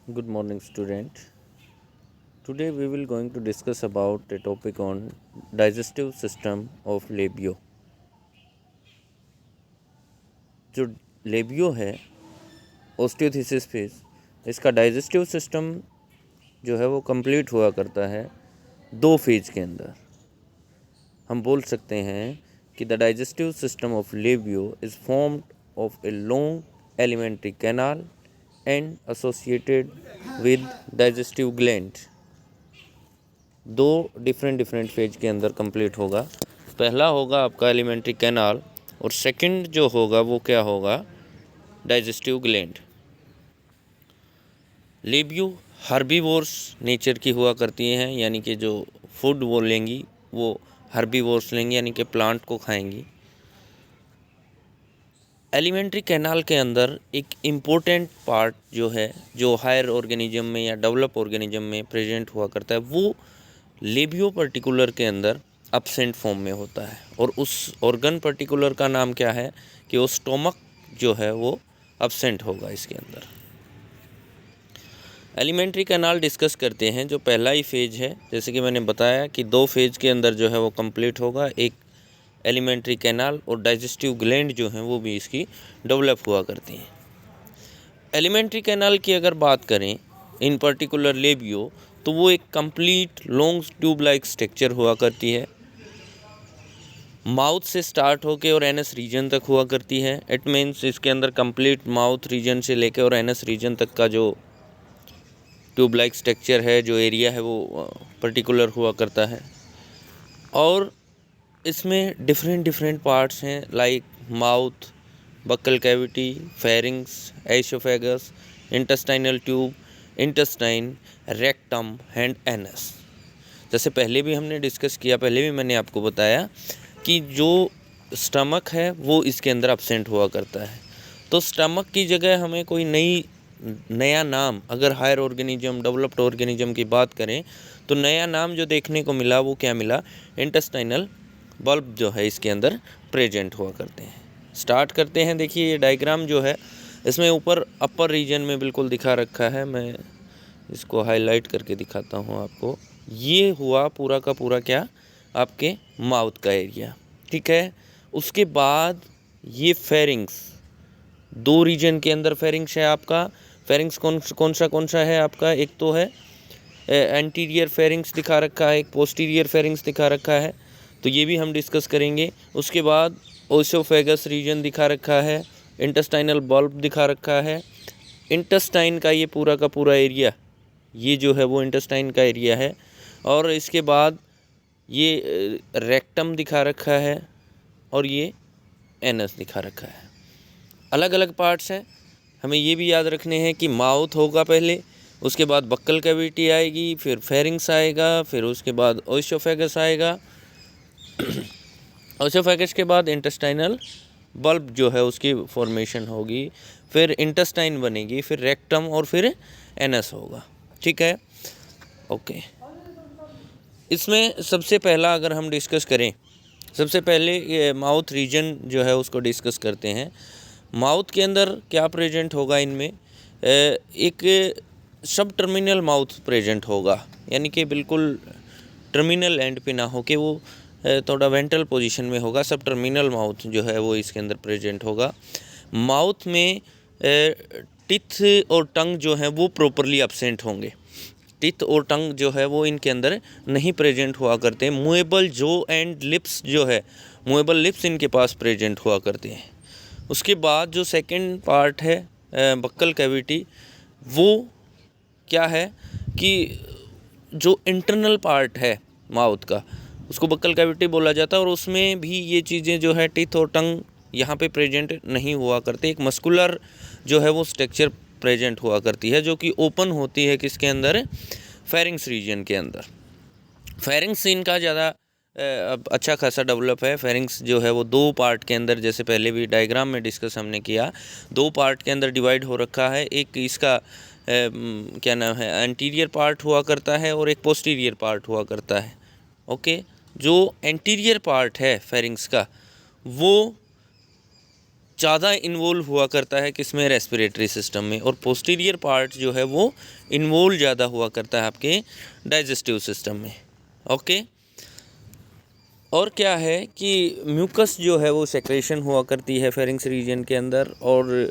Good morning, student. Today we will going to discuss about a topic on digestive system of labio. जो labio है ओस्टियोथिसिस phase, इसका digestive system जो है वो complete हुआ करता है दो फेज के अंदर। हम बोल सकते हैं कि the digestive system of labio is formed of a long alimentary canal and associated with digestive gland. दो डिफरेंट फेज के अंदर कंप्लीट होगा। पहला होगा आपका एलिमेंट्री कैनाल और सेकंड जो होगा वो क्या होगा, digestive gland. Labio herbivores nature की हुआ करती हैं, यानी कि जो फूड वो लेंगी वो हर्बीवोर्स लेंगी, यानी कि प्लांट को खाएंगी। एलिमेंट्री कैनाल के अंदर एक इम्पोर्टेंट पार्ट जो है, जो हायर ऑर्गेनिज्म में या डेवलप ऑर्गेनिज्म में प्रेजेंट हुआ करता है, वो लेबियो पर्टिकुलर के अंदर एब्सेंट फॉर्म में होता है। और उस ऑर्गन पर्टिकुलर का नाम क्या है कि वो स्टोमक जो है वो एब्सेंट होगा इसके अंदर। एलिमेंट्री कैनाल डिस्कस करते हैं। जो पहला ही फेज है, जैसे कि मैंने बताया कि दो फेज के अंदर जो है वो कंप्लीट होगा, एक एलिमेंट्री कैनाल और डाइजेस्टिव ग्लैंड जो हैं वो भी इसकी डेवलप हुआ करती हैं। एलिमेंट्री कैनाल की अगर बात करें इन पर्टिकुलर लेबियो, तो वो एक complete long tube like structure हुआ करती है। माउथ से स्टार्ट होके और एनस रीजन तक हुआ करती है। इट मीन्स इसके अंदर कंप्लीट माउथ रीजन से लेके और एनस रीजन तक का जो ट्यूब लाइक स्ट्रक्चर है, जो एरिया है, वो पर्टिकुलर हुआ करता है। और इसमें डिफरेंट पार्ट्स हैं, like mouth, buccal cavity, pharynx, oesophagus, intestinal tube, intestine, rectum and anus. जैसे पहले भी हमने डिस्कस किया, पहले भी मैंने आपको बताया कि जो स्टमक है वो इसके अंदर एब्सेंट हुआ करता है। तो स्टमक की जगह हमें कोई नया नाम, अगर हायर ऑर्गेनिज्म, डेवलप्ड ऑर्गेनिज्म की बात करें, तो नया नाम जो देखने को मिला वो क्या मिला, इंटेस्टाइनल बल्ब जो है इसके अंदर प्रेजेंट हुआ करते हैं। स्टार्ट करते हैं। देखिए ये डायग्राम जो है इसमें ऊपर अपर रीजन में बिल्कुल दिखा रखा है, मैं इसको हाईलाइट करके दिखाता हूँ आपको। ये हुआ पूरा का पूरा क्या, आपके माउथ का एरिया, ठीक है। उसके बाद ये फेरिंग्स, दो रीजन के अंदर फेरिंग्स है आपका। फेरिंग्स कौन सा है आपका, एक तो है एंटीरियर फेरिंग्स दिखा रखा है, एक पोस्टीरियर फेरिंग्स दिखा रखा है, तो ये भी हम डिस्कस करेंगे। उसके बाद ओसोफेगस रीजन दिखा रखा है, इंटेस्टाइनल बल्ब दिखा रखा है। इंटेस्टाइन का ये पूरा का पूरा एरिया, ये जो है वो इंटेस्टाइन का एरिया है। और इसके बाद ये रेक्टम दिखा रखा है और ये एनस दिखा रखा है। अलग अलग पार्ट्स हैं, हमें ये भी याद रखने हैं कि माउथ होगा पहले, उसके बाद बक्कल कैविटी आएगी, फिर फेरिंग्स आएगा, फिर उसके बाद ओसोफेगस आएगा। ओसोफेगस के बाद इंटेस्टाइनल बल्ब जो है उसकी फॉर्मेशन होगी, फिर इंटेस्टाइन बनेगी, फिर रेक्टम और फिर एनस होगा, ठीक है। ओके, इसमें सबसे पहला अगर हम डिस्कस करें, सबसे पहले ये माउथ रीजन जो है उसको डिस्कस करते हैं। माउथ के अंदर क्या प्रेजेंट होगा, इनमें एक सब टर्मिनल माउथ प्रेजेंट होगा, यानी कि बिल्कुल टर्मिनल एंड पे ना हो के वो थोड़ा वेंट्रल पोजीशन में होगा। सब टर्मिनल माउथ जो है वो इसके अंदर प्रेजेंट होगा। माउथ में टिथ और टंग जो है वो प्रॉपरली एब्सेंट होंगे। टिथ और टंग जो है वो इनके अंदर नहीं प्रेजेंट हुआ करते। मूवेबल जो एंड लिप्स जो है, मूवेबल लिप्स इनके पास प्रेजेंट हुआ करते हैं। उसके बाद जो सेकंड पार्ट है बक्कल कैविटी, वो क्या है कि जो इंटरनल पार्ट है माउथ का, उसको बक्कल कैविटी बोला जाता है। और उसमें भी ये चीज़ें जो है टीथ और टंग यहाँ पे प्रेजेंट नहीं हुआ करते। एक मस्कुलर जो है वो स्ट्रक्चर प्रेजेंट हुआ करती है, जो कि ओपन होती है किसके अंदर, फेरिंग्स रीजन के अंदर। फेरिंग्स इनका ज़्यादा अच्छा खासा डेवलप है। फेरिंग्स जो है वो दो पार्ट के अंदर, जैसे पहले भी डायग्राम में डिस्कस हमने किया, दो पार्ट के अंदर डिवाइड हो रखा है। एक इसका क्या नाम है, एंटीरियर पार्ट हुआ करता है और एक पोस्टीरियर पार्ट हुआ करता है। ओके, जो एंटीरियर पार्ट है फेरिंग्स का, वो ज़्यादा इन्वॉल्व हुआ करता है किसमें, रेस्पिरेटरी सिस्टम में, और पोस्टीरियर पार्ट जो है वो इन्वॉल्व ज़्यादा हुआ करता है आपके डाइजेस्टिव सिस्टम में। ओके। और क्या है कि म्यूकस जो है वो सेक्रेशन हुआ करती है फेरिंक्स रीजन के अंदर, और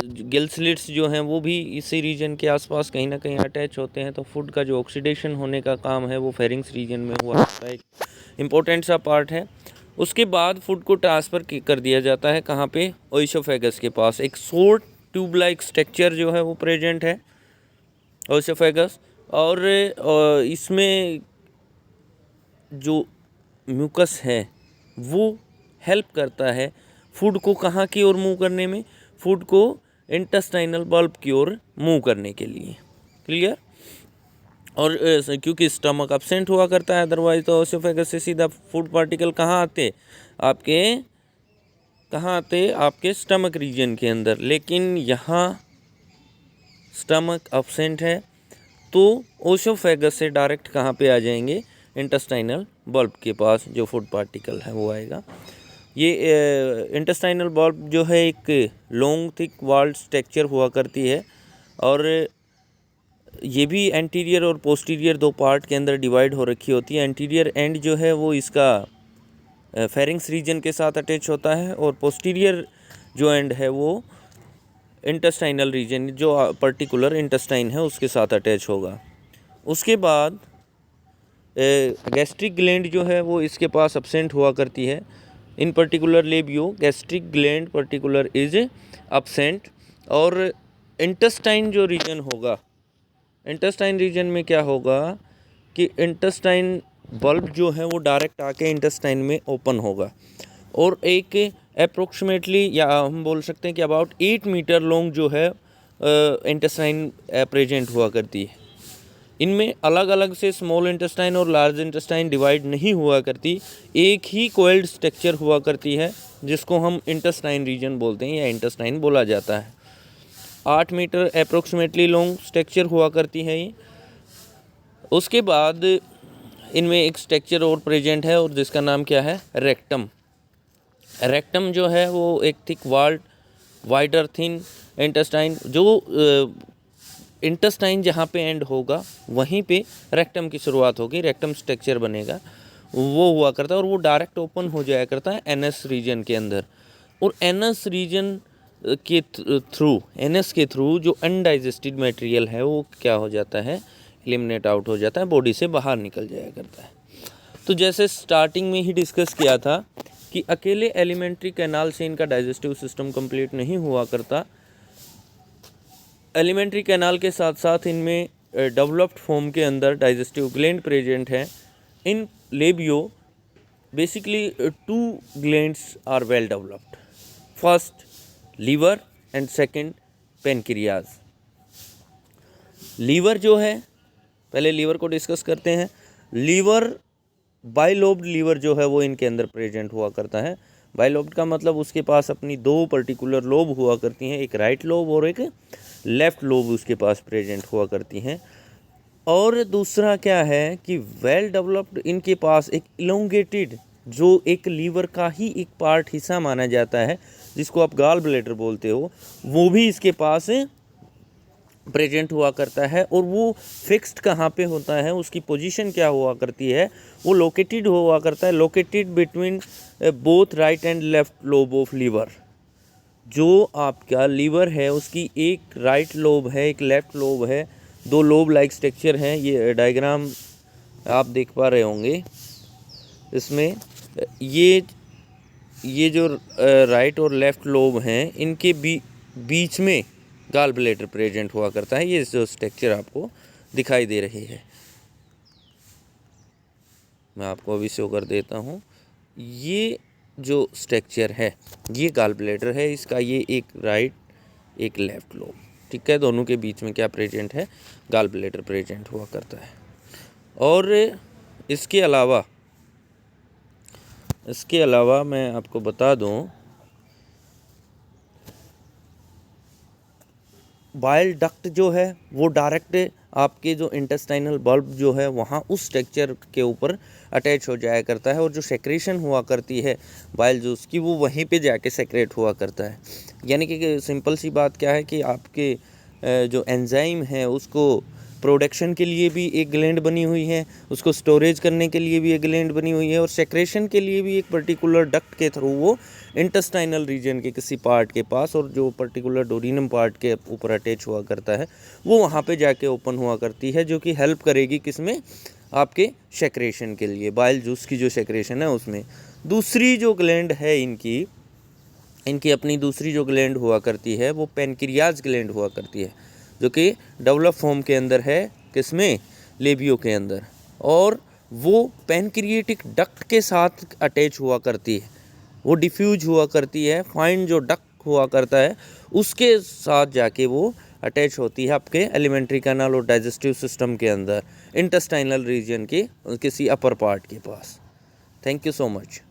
गिल स्लिट्स जो हैं वो भी इसी रीजन के आसपास कहीं ना कहीं अटैच होते हैं। तो फूड का जो ऑक्सीडेशन होने का काम है वो फेरिंक्स रीजन में हुआ करता है, एक इम्पोर्टेंट सा पार्ट है। उसके बाद फूड को ट्रांसफ़र कर दिया जाता है कहाँ पे, ओइसोफेगस के पास। एक शॉर्ट ट्यूब लाइक स्ट्रक्चर जो है वो प्रेजेंट है ओइसोफेगस, और इसमें जो म्यूकस है वो हेल्प करता है फूड को कहाँ की ओर मूव करने में, फूड को इंटेस्टाइनल बल्ब की ओर मूव करने के लिए। क्लियर। और क्योंकि स्टमक एब्सेंट हुआ करता है अदरवाइज, तो ओइसोफेगस से सीधा फूड पार्टिकल कहाँ आते, आपके स्टमक रीजन के अंदर। लेकिन यहाँ स्टमक एब्सेंट है तो ओइसोफेगस से डायरेक्ट कहाँ पे आ जाएंगे, इंटेस्टाइनल बल्ब के पास जो फूड पार्टिकल है वो आएगा। ये इंटेस्टाइनल बल्ब जो है एक लॉन्ग थिक वॉल्ड स्ट्रक्चर हुआ करती है, और ये भी एंटीरियर और पोस्टीरियर दो पार्ट के अंदर डिवाइड हो रखी होती है। एंटीरियर एंड जो है वो इसका फेरिंक्स रीजन के साथ अटैच होता है, और पोस्टीरियर जो एंड है वो इंटेस्टाइनल रीजन, जो पर्टिकुलर इंटेस्टाइन है उसके साथ अटैच होगा। उसके बाद गैस्ट्रिक ग्लैंड जो है वो इसके पास एब्सेंट हुआ करती है। इन particular labio gastric gland particular is absent. और इंटेस्टाइन जो रीजन होगा, इंटेस्टाइन रीजन में क्या होगा कि इंटेस्टाइन बल्ब जो है वो डायरेक्ट आके इंटेस्टाइन में ओपन होगा, और एक अप्रोक्सीमेटली, या हम बोल सकते हैं कि अबाउट 8 मीटर लॉन्ग जो है इंटेस्टाइन प्रेजेंट हुआ करती है। इनमें अलग अलग से स्मॉल इंटेस्टाइन और लार्ज इंटेस्टाइन डिवाइड नहीं हुआ करती, एक ही कोइल्ड स्ट्रक्चर हुआ करती है जिसको हम इंटेस्टाइन रीजन बोलते हैं या इंटेस्टाइन बोला जाता है। 8 मीटर अप्रोक्सीमेटली लॉन्ग स्ट्रक्चर हुआ करती है ये। उसके बाद इनमें एक स्ट्रक्चर और प्रेजेंट है, और जिसका नाम क्या है, रेक्टम। रेक्टम जो है वो एक thick walled wider thin intestine, जो इंटेस्टाइन जहाँ पे एंड होगा वहीं पे रेक्टम की शुरुआत होगी, रेक्टम स्ट्रक्चर बनेगा, वो हुआ करता है, और वो डायरेक्ट ओपन हो जाया करता है एनएस रीजन के अंदर। और एनएस रीजन के एनएस के थ्रू जो अनडाइजेस्टेड मटेरियल है वो क्या हो जाता है, एलिमिनेट आउट हो जाता है, बॉडी से बाहर निकल जाया करता है। तो जैसे स्टार्टिंग में ही डिस्कस किया था कि अकेले एलिमेंट्री कैनाल से इनका डाइजेस्टिव सिस्टम कंप्लीट नहीं हुआ करता, एलिमेंट्री कैनाल के साथ साथ इनमें डेवलप्ड फॉर्म के अंदर डाइजेस्टिव ग्लैंड प्रेजेंट हैं। In Labeo basically 2 glands are well developed, first liver and second pancreas. Liver जो है, पहले लीवर को डिस्कस करते हैं। लीवर, बाइलोब्ड लीवर जो है वो इनके अंदर प्रेजेंट हुआ करता है। बाइलोब्ड का मतलब उसके पास अपनी 2 पर्टिकुलर लोब हुआ करती हैं, एक राइट लोब और एक लेफ्ट लोब उसके पास प्रेजेंट हुआ करती हैं। और दूसरा क्या है कि वेल डेवलप्ड इनके पास एक इलोंगेटेड, जो एक लीवर का ही एक पार्ट हिस्सा माना जाता है जिसको आप गॉल ब्लैडर बोलते हो, वो भी इसके पास प्रेजेंट हुआ करता है। और वो फिक्स्ड कहाँ पे होता है, उसकी पोजीशन क्या हुआ करती है, वो लोकेटेड हुआ करता है, located between both right and left lobe of liver. जो आपका लीवर है उसकी एक राइट लोब है, एक लेफ्ट लोब है, 2 लोब लाइक स्ट्रक्चर हैं। ये डायग्राम आप देख पा रहे होंगे इसमें। ये जो राइट और लेफ्ट लोब हैं इनके बीच में गॉल ब्लैडर प्रेजेंट हुआ करता है। ये जो स्ट्रक्चर आपको दिखाई दे रही है, मैं आपको अभी शो कर देता हूँ। ये जो स्ट्रक्चर है ये गॉल ब्लैडर है, इसका ये एक राइट एक लेफ्ट लोब, ठीक है। दोनों के बीच में क्या प्रेजेंट है, गॉल ब्लैडर प्रेजेंट हुआ करता है। और इसके अलावा मैं आपको बता दूं, बाइल डक्ट जो है वो डायरेक्ट आपके जो इंटेस्टाइनल बल्ब जो है वहाँ उस स्ट्रक्चर के ऊपर अटैच हो जाया करता है, और जो सेक्रेशन हुआ करती है बाइल जूस की वो वहीं पे जाके सेक्रेट हुआ करता है। यानी कि सिंपल सी बात क्या है कि आपके जो एंजाइम है उसको प्रोडक्शन के लिए भी एक ग्लैंड बनी हुई है, उसको स्टोरेज करने के लिए भी एक ग्लैंड बनी हुई है, और सेक्रेशन के लिए भी एक पर्टिकुलर डक्ट के थ्रू वो इंटेस्टाइनल रीजन के किसी पार्ट के पास, और जो पर्टिकुलर डोरिनम पार्ट के ऊपर अटैच हुआ करता है वो वहाँ पे जाके ओपन हुआ करती है, जो कि हेल्प करेगी किसमें, आपके सेक्रेशन के लिए, बाइल जूस की जो सेक्रेशन है उसमें। दूसरी जो ग्लैंड है इनकी अपनी दूसरी जो ग्लैंड हुआ करती है वो पैनक्रियाज ग्लैंड हुआ करती है, जो कि डेवलप फॉर्म के अंदर है, किसमें, लेबियो के अंदर, और वो पैनक्रिएटिक डक्ट के साथ अटैच हुआ करती है, वो डिफ्यूज हुआ करती है, फाइन जो डक्ट हुआ करता है उसके साथ जाके वो अटैच होती है आपके एलिमेंट्री कैनाल और डाइजेस्टिव सिस्टम के अंदर, इंटेस्टाइनल रीजन के किसी अपर पार्ट के पास। Thank you so much.